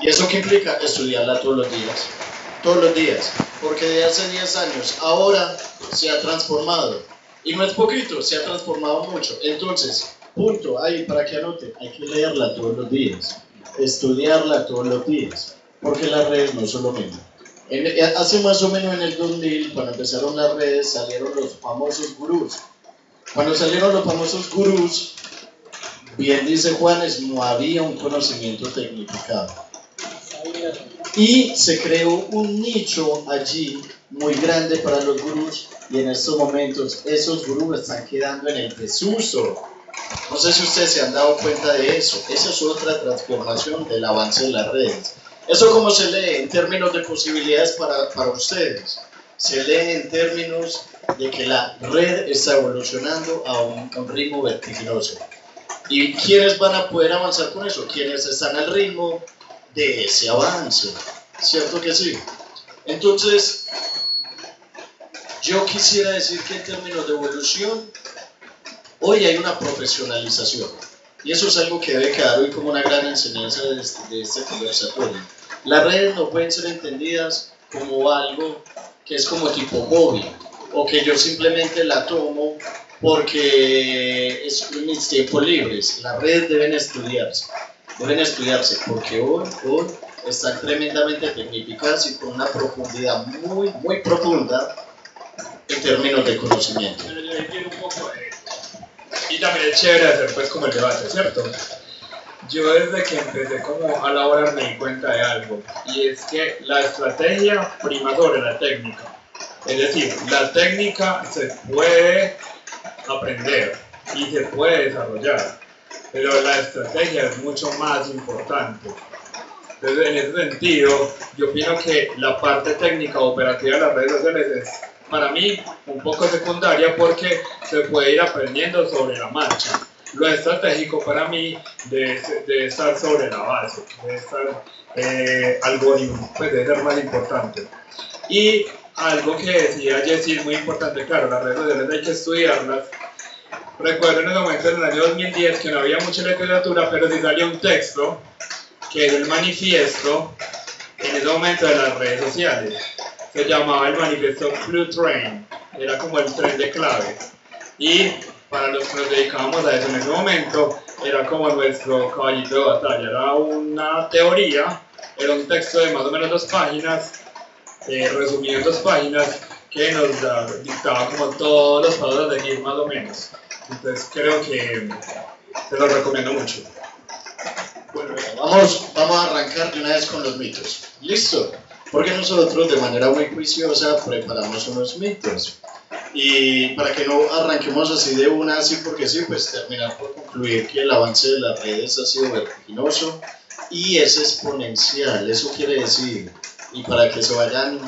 ¿Y eso qué implica? Estudiarla todos los días, porque de hace 10 años ahora se ha transformado, y no es poquito, se ha transformado mucho. Entonces, punto, ahí para que anote, hay que leerla todos los días, estudiarla todos los días, porque las redes no son lo mismo. Hace más o menos en el 2000, cuando empezaron las redes, salieron los famosos gurús. Cuando salieron los famosos gurús, bien dice Juanes, no había un conocimiento tecnificado. Y se creó un nicho allí muy grande para los gurús, y en estos momentos esos gurús están quedando en el desuso. No sé si ustedes se han dado cuenta de eso. Esa es otra transformación del avance de las redes. ¿Eso cómo se lee en términos de posibilidades para ustedes? Se lee en términos de que la red está evolucionando a un ritmo vertiginoso. ¿Y quiénes van a poder avanzar con eso? Quienes están al ritmo de ese avance. ¿Cierto que sí? Entonces, yo quisiera decir que en términos de evolución, hoy hay una profesionalización. Y eso es algo que debe quedar hoy como una gran enseñanza de este conversatorio. Las redes no pueden ser entendidas como algo que es como tipo hobby, o que yo simplemente la tomo porque es mis tiempos libres. Las redes deben estudiarse porque hoy están tremendamente tecnificadas y con una profundidad muy, muy profunda en términos de conocimiento. Pero yo entiendo un poco de eso. Y también es chévere hacer pues como el debate, ¿cierto? Yo desde que empecé como a laborar me di cuenta de algo, y es que la estrategia prima sobre la técnica. Es decir, la técnica se puede aprender y se puede desarrollar, pero la estrategia es mucho más importante. Entonces, en ese sentido, yo opino que la parte técnica operativa de las redes sociales es, para mí, un poco secundaria, porque se puede ir aprendiendo sobre la marcha. Lo estratégico para mí debe estar sobre la base, debe estar algoritmo, pues debe ser más importante. Y algo que decía Jessy es muy importante, claro, las redes sociales hay que estudiarlas. Recuerdo en el momento, en el año 2010, que no había mucha literatura, pero sí salía un texto que es el manifiesto en ese momento de las redes sociales. Se llamaba el manifiesto Blue Train, era como el tren de clave. Y para los que nos dedicábamos a eso en ese momento, era como nuestro caballito de batalla. Era una teoría, era un texto de más o menos 2 páginas, resumido en 2 páginas, que nos dictaba como todos los pasos a seguir más o menos. Entonces creo que te lo recomiendo mucho. Bueno, vamos a arrancar de una vez con los mitos. ¿Listo? Porque nosotros de manera muy juiciosa preparamos unos mitos. Y para que no arranquemos así de una, así porque sí, pues terminar por concluir que el avance de las redes ha sido vertiginoso y es exponencial. Eso quiere decir, y para que se vayan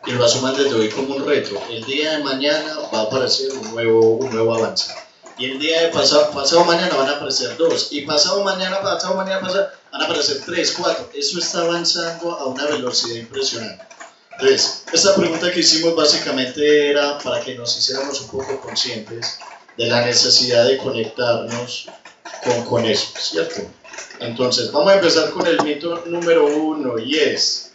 y lo asuman desde hoy como un reto, el día de mañana va a aparecer un nuevo avance. Y el día de pasado mañana van a aparecer 2. Y pasado mañana van a aparecer 3, 4. Eso está avanzando a una velocidad impresionante. Entonces, esta pregunta que hicimos básicamente era para que nos hiciéramos un poco conscientes de la necesidad de conectarnos con eso, ¿cierto? Entonces, vamos a empezar con el mito número 1 y es...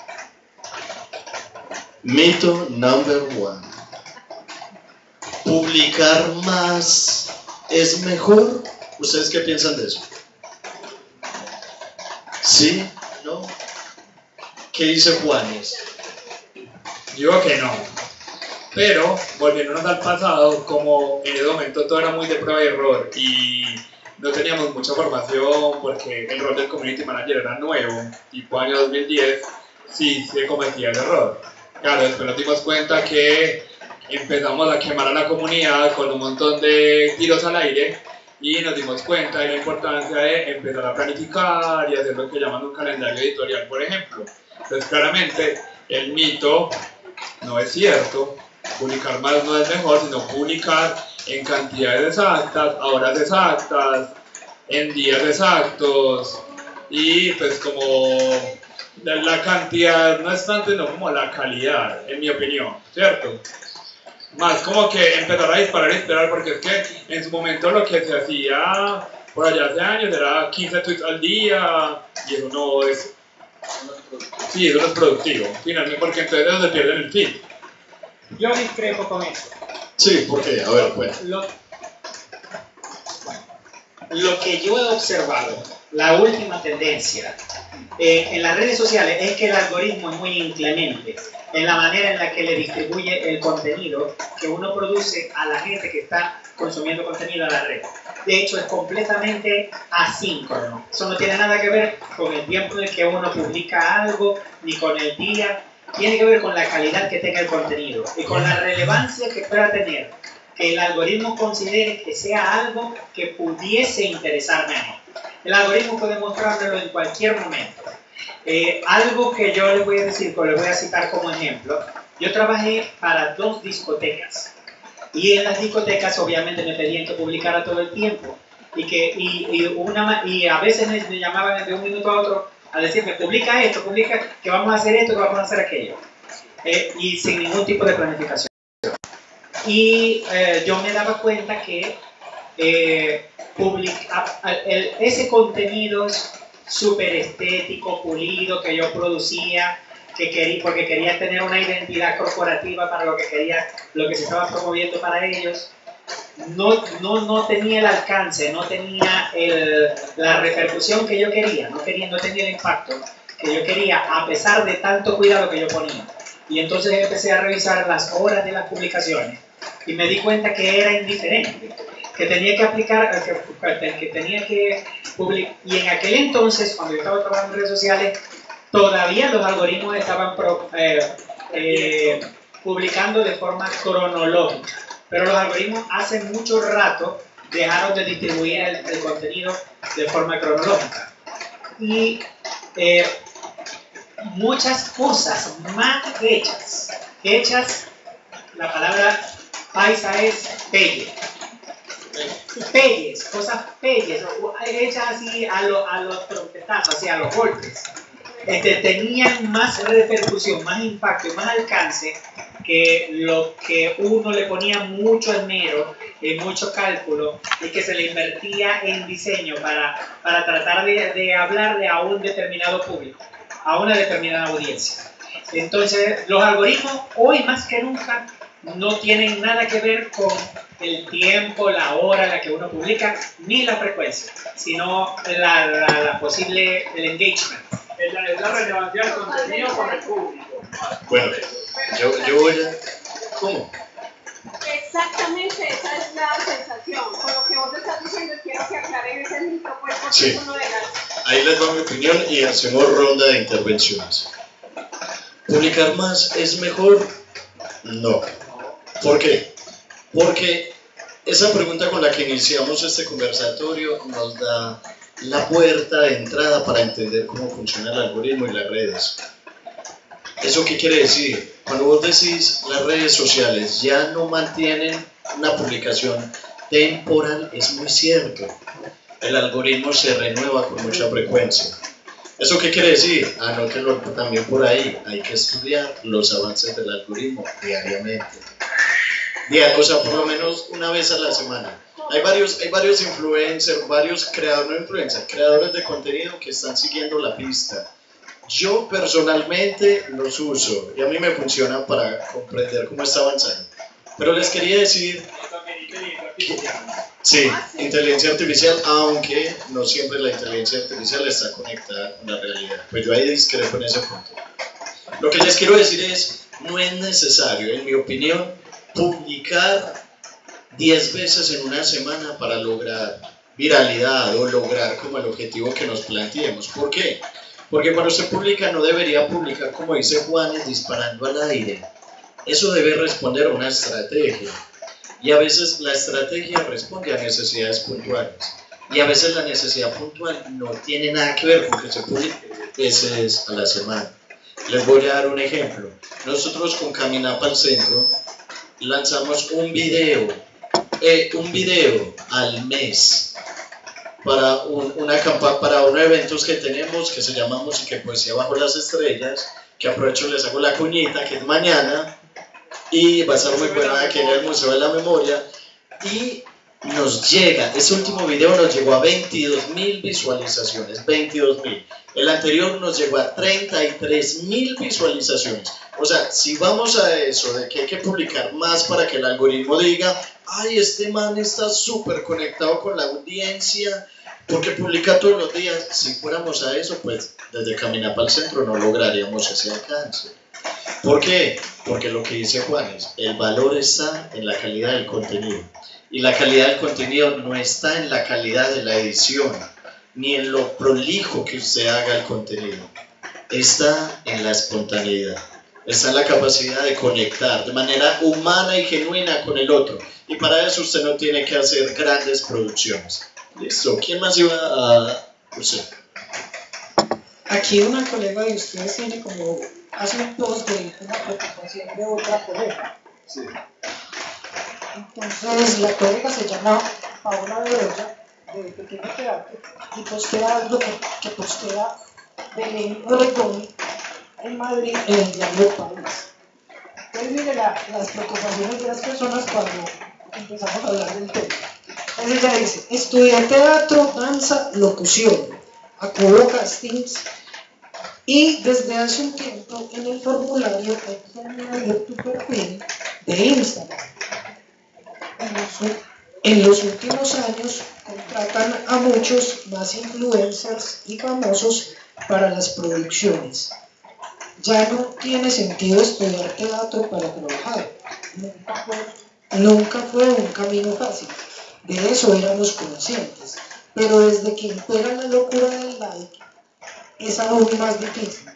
Mito number 1. ¿Publicar más es mejor? ¿Ustedes qué piensan de eso? ¿Sí? ¿No? ¿Qué dice Juanes? Yo digo que no. Pero, volviéndonos al pasado, como en ese momento todo era muy de prueba y error y no teníamos mucha formación porque el rol del community manager era nuevo, tipo año 2010, sí se cometía el error. Claro, después nos dimos cuenta que empezamos a quemar a la comunidad con un montón de tiros al aire y nos dimos cuenta de la importancia de empezar a planificar y hacer lo que llaman un calendario editorial, por ejemplo. Entonces, claramente, el mito no es cierto. Publicar más no es mejor, sino publicar en cantidades exactas, a horas exactas, en días exactos, y pues como la cantidad no es tanto, sino como la calidad, en mi opinión, ¿cierto? Más como que empezar a disparar y esperar, porque es que en su momento lo que se hacía Por allá hace años era 15 tweets al día y eso no es... Sí, eso no es productivo, finalmente, porque entonces ellos se pierden el feed. Yo discrepo con eso. Sí, ¿por qué? A ver, pues. Lo que yo he observado, la última tendencia en las redes sociales es que el algoritmo es muy inclemente en la manera en la que le distribuye el contenido que uno produce a la gente que está consumiendo contenido a la red. De hecho, es completamente asíncrono. Eso no tiene nada que ver con el tiempo en el que uno publica algo, ni con el día. Tiene que ver con la calidad que tenga el contenido y con la relevancia que pueda tener, que el algoritmo considere que sea algo que pudiese interesarme a mí. El algoritmo puede mostrármelo en cualquier momento. Algo que yo les voy a decir, que les voy a citar como ejemplo, yo trabajé para 2 discotecas y en las discotecas obviamente me pedían que publicara todo el tiempo y a veces me llamaban de un minuto a otro a decirme publica esto, publica que vamos a hacer esto, que vamos a hacer aquello, y sin ningún tipo de planificación. Y yo me daba cuenta que ese contenido súper estético, pulido, que yo producía, porque quería tener una identidad corporativa para lo que se estaba promoviendo para ellos, no tenía el alcance, no tenía la repercusión que yo quería, no tenía el impacto que yo quería, a pesar de tanto cuidado que yo ponía. Y entonces empecé a revisar las horas de las publicaciones y me di cuenta que era indiferente, que tenía que aplicar, que tenía que publicar. Y en aquel entonces, cuando yo estaba trabajando en redes sociales, todavía los algoritmos estaban publicando de forma cronológica, pero los algoritmos hace mucho rato dejaron de distribuir el contenido de forma cronológica. Y muchas cosas mal hechas, la palabra paisa es pelles, cosas pelles, hechas así a los trompetazos, así a los golpes, tenían más repercusión, más impacto y más alcance que lo que uno le ponía mucho esmero y mucho cálculo y que se le invertía en diseño para tratar de hablarle a un determinado público, a una determinada audiencia. Entonces, los algoritmos hoy más que nunca no tienen nada que ver con el tiempo, la hora en la que uno publica, ni la frecuencia, sino la posible, el engagement. Es la relevancia del contenido con el público. Bueno, yo voy a... ¿Cómo? Exactamente, esa es la sensación. Con lo que vos estás diciendo, quiero que aclaren ese mito, pues, porque sí. es uno de las... Ahí les doy mi opinión y hacemos ronda de intervenciones. ¿Publicar más es mejor? No. ¿Por qué? Porque esa pregunta con la que iniciamos este conversatorio nos da la puerta de entrada para entender cómo funciona el algoritmo y las redes. ¿Eso qué quiere decir? Cuando vos decís las redes sociales ya no mantienen una publicación temporal, es muy cierto. El algoritmo se renueva con mucha frecuencia. ¿Eso qué quiere decir? Anótenlo también por ahí. Hay que estudiar los avances del algoritmo diariamente. O sea, por lo menos una vez a la semana. Hay varios influencers, varios creadores de contenido que están siguiendo la pista. Yo personalmente los uso y a mí me funcionan para comprender cómo está avanzando. Pero les quería decir... Sí, inteligencia artificial, aunque no siempre la inteligencia artificial está conectada con la realidad. Pues yo ahí discrepo en ese punto. Lo que les quiero decir es, no es necesario, en mi opinión, publicar 10 veces en una semana para lograr viralidad o lograr como el objetivo que nos planteemos. ¿Por qué? Porque cuando usted publica no debería publicar, como dice Juanes, disparando al aire. Eso debe responder a una estrategia. Y a veces la estrategia responde a necesidades puntuales. Y a veces la necesidad puntual no tiene nada que ver con que se publique veces a la semana. Les voy a dar un ejemplo. Nosotros con Camina para el Centro lanzamos un video al mes para unos eventos que tenemos que se llama Música y Poesía Bajo las Estrellas, que aprovecho les hago la cuñita, que es mañana y va a estar muy buena aquí en el Museo de la Memoria. Y nos llega, ese último video nos llegó a 22.000 visualizaciones, 22.000. El anterior nos llegó a 33.000 visualizaciones. O sea, si vamos a eso de que hay que publicar más para que el algoritmo diga, ay, este man está súper conectado con la audiencia, porque publica todos los días. Si fuéramos a eso, pues desde Caminar para el Centro no lograríamos ese alcance. ¿Por qué? Porque lo que dice Juan es, el valor está en la calidad del contenido. Y la calidad del contenido no está en la calidad de la edición, ni en lo prolijo que usted haga el contenido. Está en la espontaneidad. Está en la capacidad de conectar de manera humana y genuina con el otro. Y para eso usted no tiene que hacer grandes producciones. Listo. ¿Quién más iba a...? Usted. Aquí una colega de ustedes tiene como, hace un post de una preocupación de otra colega. Sí. Entonces la colega se llama Paola Bedoya, de Pequeño Teatro, y postea algo que postea Belén Obregón en Madrid en el diario País. Entonces mire las preocupaciones de las personas cuando empezamos a hablar del tema. Entonces ella dice, estudié teatro, danza, locución, acudo castings, y desde hace un tiempo en el formulario de tu perfil de Instagram. En los últimos años contratan a muchos más influencers y famosos para las producciones. Ya no tiene sentido estudiar teatro para trabajar. Nunca fue un camino fácil. De eso éramos conscientes. Pero desde que impera la locura del like, es aún más difícil.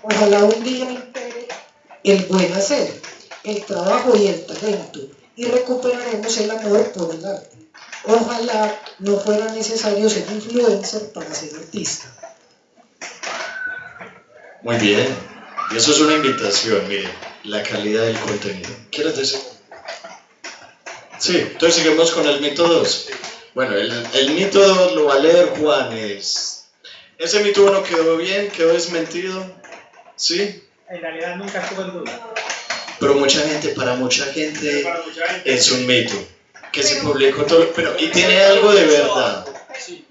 Ojalá un día impere el buen hacer, el trabajo y el talento, y recuperaremos el amor por el arte. Ojalá no fuera necesario ser influencer para ser artista. Muy bien. Y eso es una invitación, mire, la calidad del contenido. ¿Quieres decir? Sí, entonces seguimos con el mito 2. Bueno, el mito 2 lo va a leer Juan. Ese mito 1 quedó bien, quedó desmentido. ¿Sí? En realidad nunca estuvo en duda. Pero para mucha gente es un mito. Que se publicó todo, pero y tiene algo de verdad. Sí,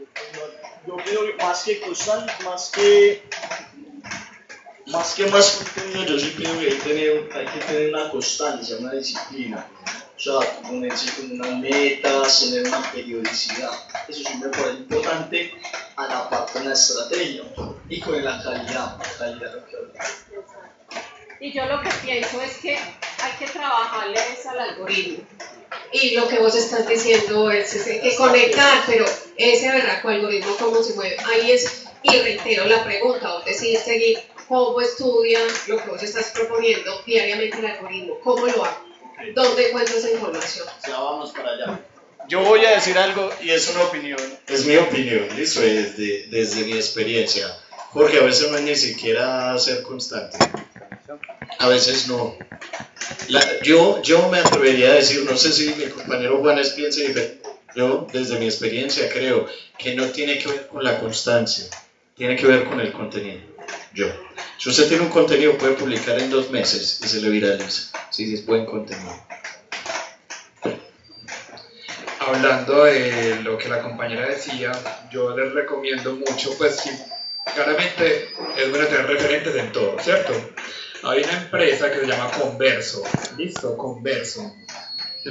yo creo que más que constante, más contenido, yo sí creo que hay que tener una constancia, una disciplina. O sea, ponerse con unas metas, tener una periodicidad. Eso siempre me parece importante a la parte de la estrategia y con la calidad lo que hablamos. Y yo lo que pienso es que hay que trabajarle al algoritmo. Y lo que vos estás diciendo es que conectar, pero ese berraco algoritmo, cómo se mueve. Ahí es, y reitero la pregunta, vos decidís seguir, cómo estudias lo que vos estás proponiendo diariamente el algoritmo, cómo lo hago, dónde encuentro esa información. Ya vamos para allá. Yo voy a decir algo y es una opinión. Es mi opinión, listo, desde mi experiencia. Porque a veces no es ni siquiera ser constante. A veces no. Yo me atrevería a decir, no sé si mi compañero Juanes piensa diferente. Yo, desde mi experiencia, creo que no tiene que ver con la constancia, tiene que ver con el contenido. Si usted tiene un contenido, puede publicar en 2 meses y se le viraliza, si es buen contenido. Hablando de lo que la compañera decía, yo les recomiendo mucho, pues sí, claramente es bueno tener referentes en todo, ¿cierto? Hay una empresa que se llama Converso, ¿listo? Converso. Se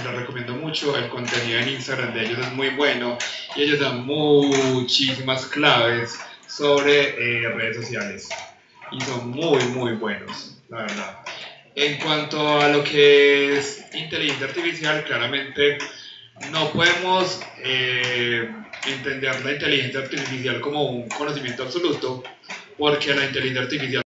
la recomiendo mucho, el contenido en Instagram de ellos es muy bueno y ellos dan muchísimas claves sobre redes sociales y son muy buenos, la verdad. En cuanto a lo que es inteligencia artificial, claramente no podemos entender la inteligencia artificial como un conocimiento absoluto, porque la inteligencia artificial